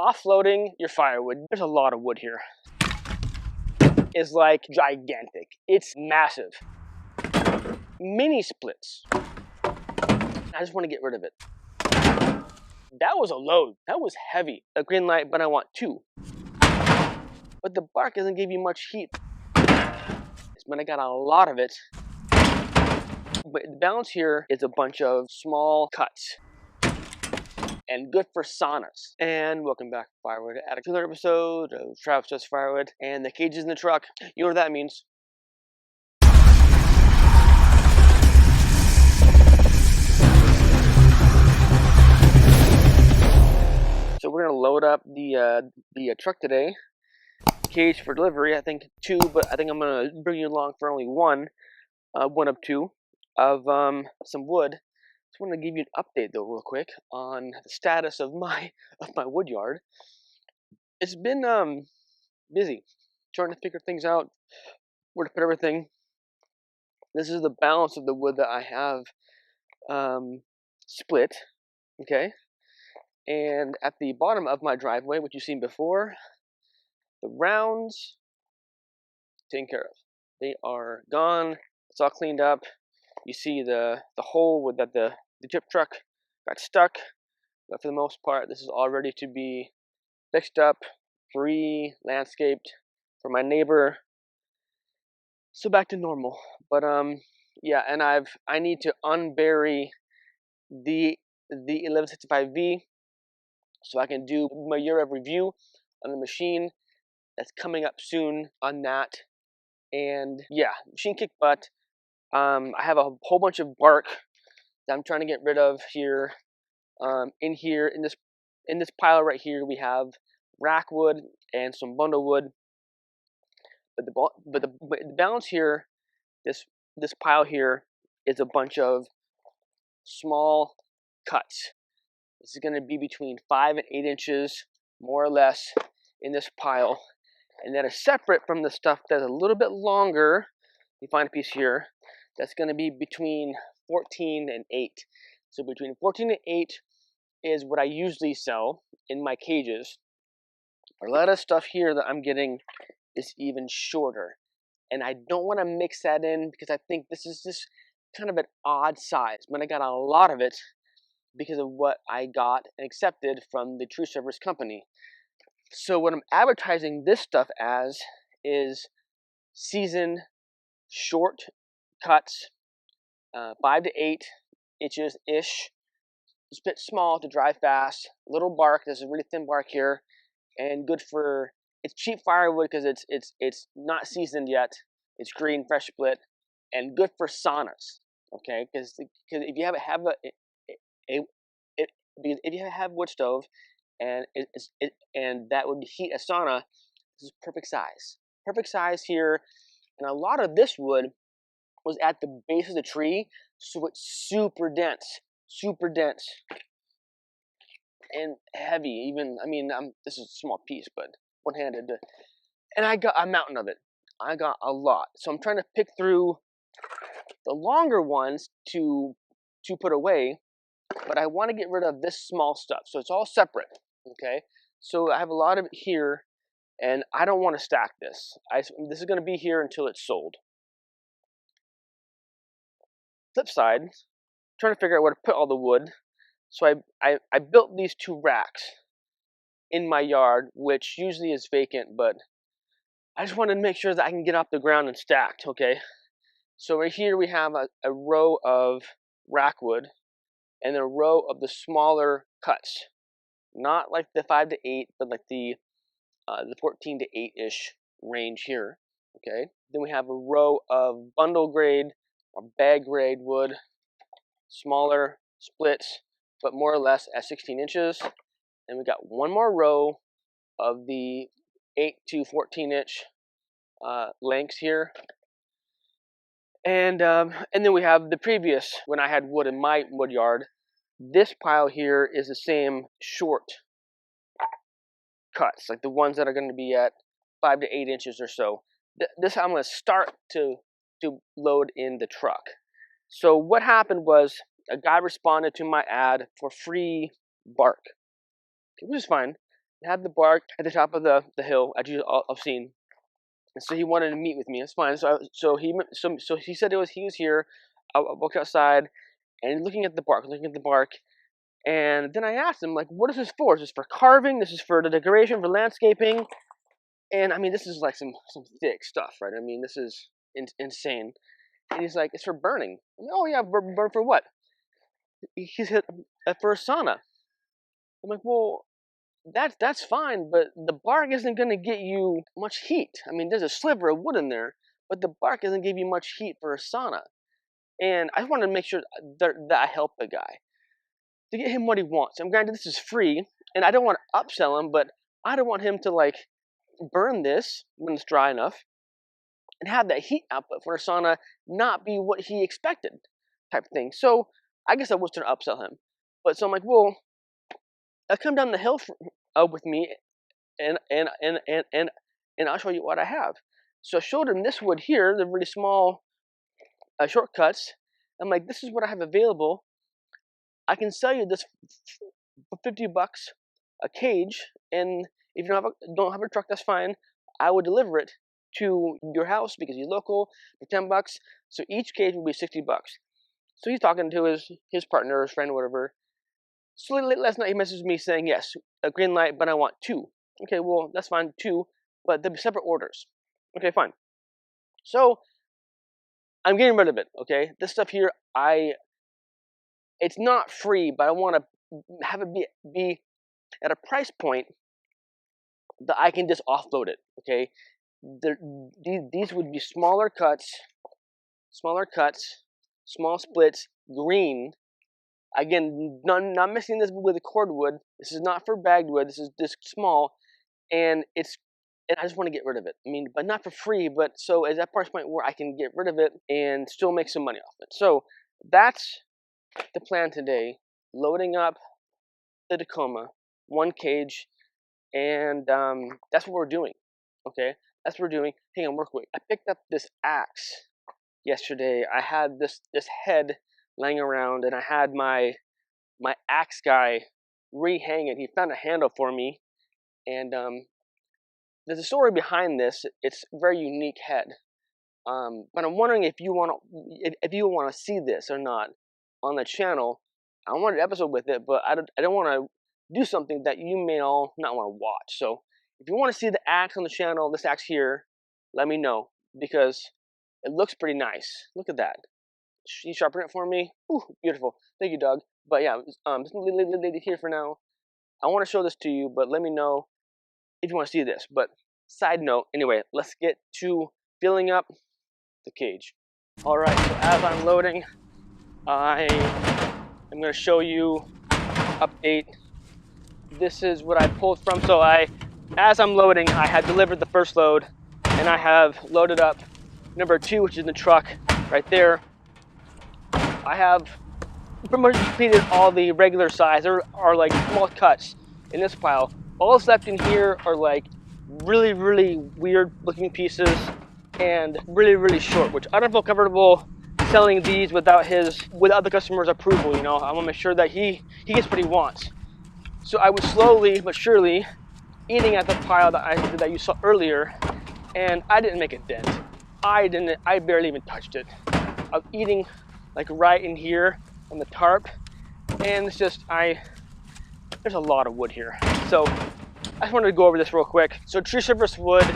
offloading your firewood. There's a lot of wood here. It's like gigantic. It's massive. Mini splits. I just want to get rid of it. That was a load. That was heavy. A green light, but I want 2. But the bark doesn't give you much heat. But I got a lot of it. But the balance here is a bunch of small cuts. And good for saunas. And welcome back to Firewood. At another episode of Travis Does Firewood. And the cage is in the truck. You know what that means. So we're gonna load up the truck today. Cage for delivery. I think 2, but I think I'm gonna bring you along for only 1. 1 of 2 of some wood. Just want to give you an update though, real quick, on the status of my woodyard. It's been busy, trying to figure things out, where to put everything. This is the balance of the wood that I have split, okay. And at the bottom of my driveway, which you've seen before, the rounds taken care of. They are gone. It's all cleaned up. You see the hole with that the chip truck got stuck, but for the most part, this is all ready to be fixed up, re-landscaped for my neighbor. So back to normal. But yeah, and I need to unbury the 1165V so I can do my year of review on the machine. That's coming up soon on that. And yeah, machine kick butt. I have a whole bunch of bark that I'm trying to get rid of here. In this pile right here, we have rack wood and some bundle wood. But the balance here, this pile here, is a bunch of small cuts. This is going to be between 5 and 8 inches, more or less, in this pile. And that is separate from the stuff that's a little bit longer. You find a piece here that's going to be between 14 and 8. So between 14 and 8 is what I usually sell in my cages. A lot of stuff here that I'm getting is even shorter. And I don't want to mix that in because I think this is just kind of an odd size. But I got a lot of it because of what I got and accepted from the Tree Service company. So what I'm advertising this stuff as is seasoned short cuts, 5 to 8 inches ish. It's a bit small to dry fast. Little bark. There's a really thin bark here, and good for. It's cheap firewood because it's not seasoned yet. It's green, fresh split, and good for saunas. Okay, because if you have wood stove, and that would heat a sauna, this is perfect size. Perfect size here, and a lot of this wood was at the base of the tree, so it's super dense, and heavy. Even this is a small piece, but one-handed, and I got a mountain of it. I got a lot, so I'm trying to pick through the longer ones to put away, but I want to get rid of this small stuff, so it's all separate. Okay, so I have a lot of it here, and I don't want to stack this. This is going to be here until it's sold. Flip side, trying to figure out where to put all the wood. So I built these 2 racks in my yard, which usually is vacant, but I just wanted to make sure that I can get off the ground and stacked. Okay, so right here we have a row of rack wood and a row of the smaller cuts. Not like the 5 to 8, but like the 14 to 8-ish range here. Okay. Then we have a row of bundle grade or bag grade wood, smaller splits, but more or less at 16 inches. And we got one more row of the 8 to 14-inch lengths here. And then we have the previous, when I had wood in my wood yard. This pile here is the same short cuts, like the ones that are going to be at 5 to 8 inches or so. This I'm going to start to load in the truck. So what happened was a guy responded to my ad for free bark, which is fine. It had the bark at the top of the hill, as I've seen. And so he wanted to meet with me. That's fine. So he said he was here. I walked outside and looking at the bark, And then I asked him, like, what is this for? Is this for carving? This is for the decoration, for landscaping? And I mean, this is like some thick stuff, right? I mean, this is insane. And he's like, it's for burning. I'm like, oh yeah, burn for what? He's hit for a sauna. I'm like, well, that's fine, but the bark isn't going to get you much heat. I mean, there's a sliver of wood in there, but the bark doesn't give you much heat for a sauna. And I wanted to make sure that I help the guy to get him what he wants. And granted, this is free, and I don't want to upsell him, but I don't want him to like burn this when it's dry enough and have that heat output for a sauna not be what he expected, type of thing. So I guess I was trying to upsell him, but so I'm like, well, come down the hill with me, and I'll show you what I have. So I showed him this wood here, the really small shortcuts. I'm like, this is what I have available. I can sell you this for $50 a cage, and if you don't have a truck, that's fine. I would deliver it to your house because you're local for $10. So each cage will be $60. So he's talking to his partner, his friend, whatever. So late last night, he messaged me saying, yes, a green light, but I want 2. Okay, well, that's fine, 2, but they'll be separate orders. Okay, fine. So I'm getting rid of it, okay? This stuff here, it's not free, but I want to have it be at a price point that I can just offload it, okay? These would be smaller cuts, small splits, green. Again, not mixing this with a cordwood. This is not for bagged wood. This is just small, and I just want to get rid of it. I mean, but not for free. But so at that price point where I can get rid of it and still make some money off it. So that's the plan today. Loading up the Tacoma, 1 cage, and that's what we're doing. Okay, that's what we're doing. Hang on, real quick. I picked up this axe yesterday. I had this head laying around, and I had my axe guy rehang it. He found a handle for me, and there's a story behind this. It's a very unique head. But I'm wondering if you want to see this or not on the channel. I wanted an episode with it, but I don't want to do something that you may all not want to watch. So if you want to see the axe on the channel, this axe here, let me know, because it looks pretty nice. Look at that. You sharpen it for me. Ooh, beautiful. Thank you, Doug. But yeah, just leave it here for now. I want to show this to you, but let me know if you want to see this. But side note, anyway, let's get to filling up the cage. All right, so as I'm loading, I am going to show you update. This is what I pulled from. So as I'm loading, I had delivered the first load, and I have loaded up number 2, which is in the truck right there. I have pretty much completed all the regular size. There are like small cuts in this pile. All that's left in here are like really, really weird looking pieces and really, really short, which I don't feel comfortable selling these without the customer's approval. You know, I want to make sure that he gets what he wants. So I was slowly but surely eating at the pile that you saw earlier, and I didn't make a dent. I barely even touched it. I was eating like right in here on the tarp, and it's just there's a lot of wood here. So I just wanted to go over this real quick. So tree service wood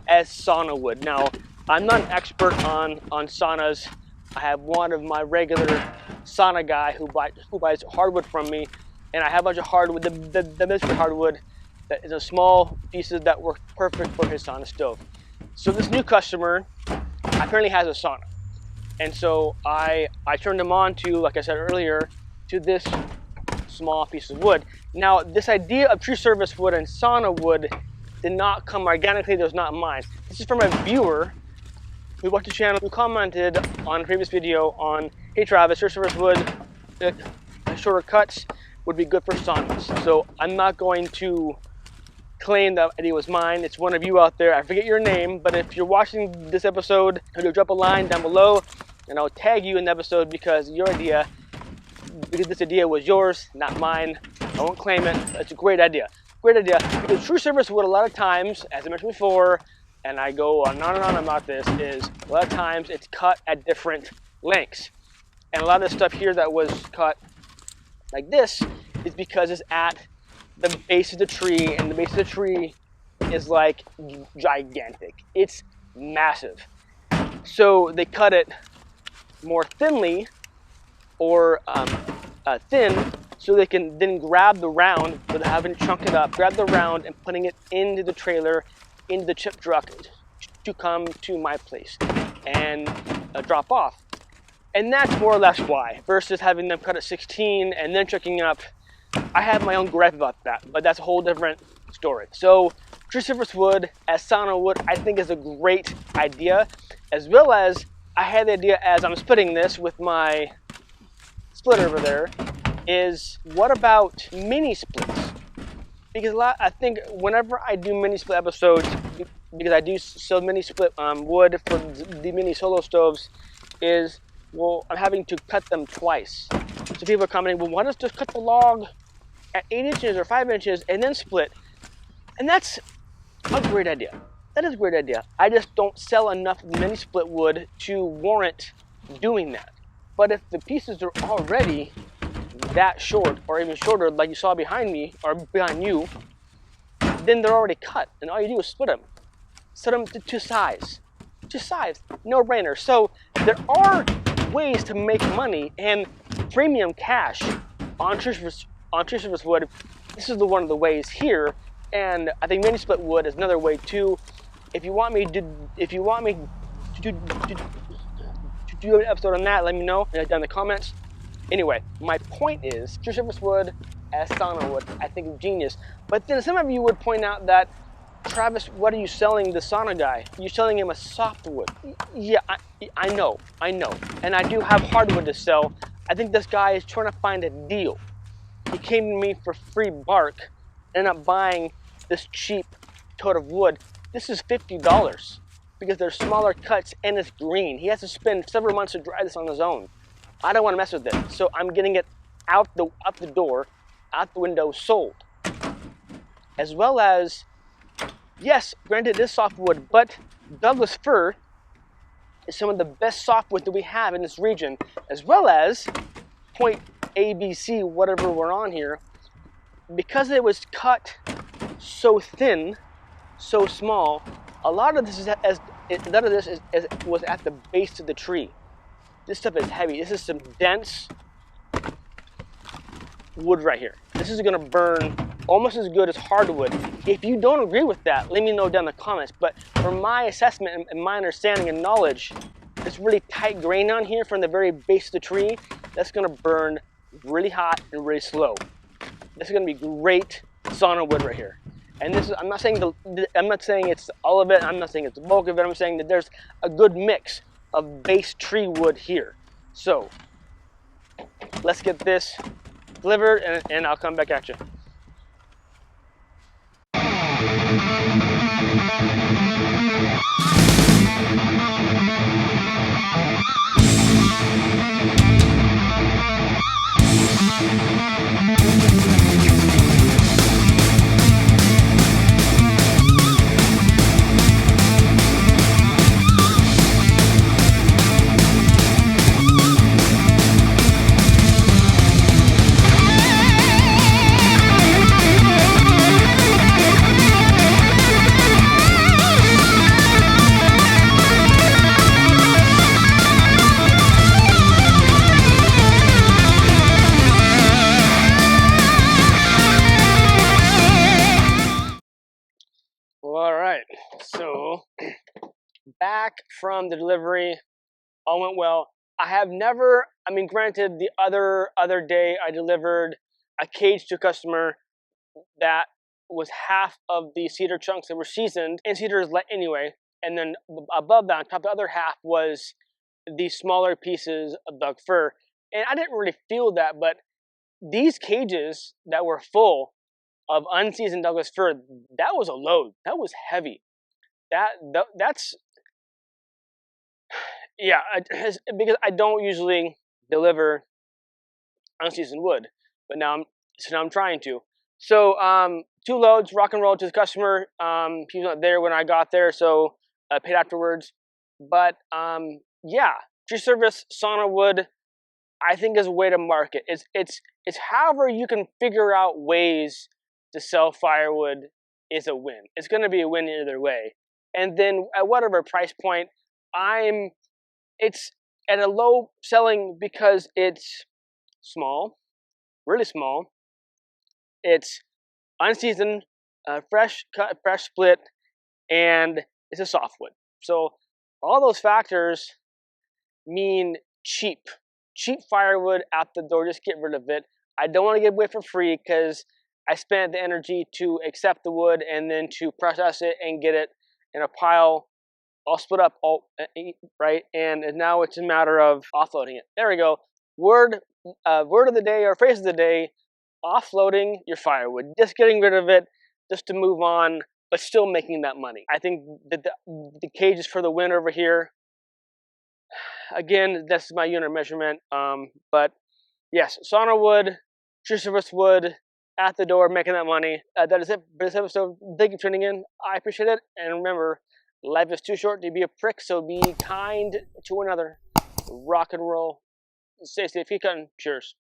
as sauna wood. Now, I'm not an expert on saunas. I have one of my regular sauna guy who buys hardwood from me, and I have a bunch of hardwood, the mystery hardwood that is a small pieces that work perfect for his sauna stove. So this new customer apparently has a sauna. And so I turned them on to, like I said earlier, to this small piece of wood. Now, this idea of tree service wood and sauna wood did not come organically. It was not mine. This is from a viewer who watched the channel, who commented on a previous video on, hey Travis, tree service wood, shorter cuts would be good for saunas. So I'm not going to claim that idea was mine. It's one of you out there. I forget your name, but if you're watching this episode, you'll drop a line down below, and I'll tag you in the episode because this idea was yours, not mine. I won't claim it. It's a great idea. great idea. Because true service wood, a lot of times, as I mentioned before, and I go on and on about this, is a lot of times it's cut at different lengths. And a lot of the stuff here that was cut like this is because it's at the base of the tree, and the base of the tree is like gigantic. It's massive. So they cut it more thinly or thin, so they can then grab the round without having to chunk it up, grab the round and putting it into the trailer, into the chip truck to come to my place and drop off. And that's more or less why, versus having them cut at 16 and then checking up. I have my own gripe about that, but that's a whole different story. So true service wood as sauna wood, I think, is a great idea, as well as I had the idea as I'm splitting this with my splitter over there, is what about mini splits? Because I think whenever I do mini split episodes, because I do sell mini split wood for the mini solo stoves, is, well, I'm having to cut them twice. So people are commenting, well, why don't you just cut the log at 8 inches or 5 inches and then split? And that's a great idea. That is a great idea. I just don't sell enough mini split wood to warrant doing that. But if the pieces are already that short or even shorter, like you saw behind me or behind you, then they're already cut, and all you do is split them. Set them to size. To size. No brainer. So there are ways to make money and premium cash on true service wood. This is one of the ways here, and I think mini split wood is another way too. If you want me to do an episode on that, let me know down in the comments. Anyway, my point is, true service wood as sauna wood, I think is genius. But then some of you would point out that, Travis, what are you selling the sauna guy? You're selling him a softwood. Yeah, I know. And I do have hardwood to sell. I think this guy is trying to find a deal. He came to me for free bark, ended up buying this cheap tote of wood. This is $50 because they're smaller cuts and it's green. He has to spend several months to dry this on his own. I don't want to mess with it, so I'm getting it out the door, out the window, sold. As well as, yes, granted it is softwood, but Douglas fir is some of the best softwood that we have in this region, as well as point ABC, whatever we're on here, because it was cut so thin, so small. A lot of this was at the base of the tree. This stuff is heavy. This is some dense wood right here. This is gonna burn almost as good as hardwood. If you don't agree with that, let me know down in the comments. But from my assessment and my understanding and knowledge, this really tight grain on here from the very base of the tree, that's gonna burn really hot and really slow. This is gonna be great sauna wood right here. And this is, I'm not saying it's all of it. I'm not saying it's the bulk of it. I'm saying that there's a good mix of base tree wood here. So let's get this delivered and I'll come back at you. All right, so back from the delivery, all went well. I have never, I mean, granted, the other day I delivered a cage to a customer that was half of the cedar chunks that were seasoned, and cedar is anyway, and then above that, on top of the other half, was the smaller pieces of Doug fir. And I didn't really feel that, but these cages that were full of unseasoned Douglas fir, that was a load. That was heavy. That's, yeah, because I don't usually deliver unseasoned wood, but now I'm trying to. So 2 loads, rock and roll to the customer. He was not there when I got there, so I paid afterwards. But yeah, tree service sauna wood, I think, is a way to market. It's however you can figure out ways to sell firewood is a win. It's going to be a win either way. And then at whatever price point, it's at a low selling because it's small, really small. It's unseasoned, fresh cut, fresh split, and it's a softwood. So all those factors mean cheap. Cheap firewood out the door, just get rid of it. I don't want to give it away for free because I spent the energy to accept the wood and then to process it and get it in a pile all split up, all right, and now it's a matter of offloading it. There we go. Word of the day or phrase of the day: offloading your firewood, just getting rid of it, just to move on, but still making that money. I think that the cage is for the win over here. Again, that's my unit measurement. But yes, sauna wood, tree service wood, at the door, making that money. That is it for this episode. Thank you for tuning in. I appreciate it. And remember, life is too short to be a prick, so be kind to one another. Rock and roll. Stay safe, keep cutting. Cheers.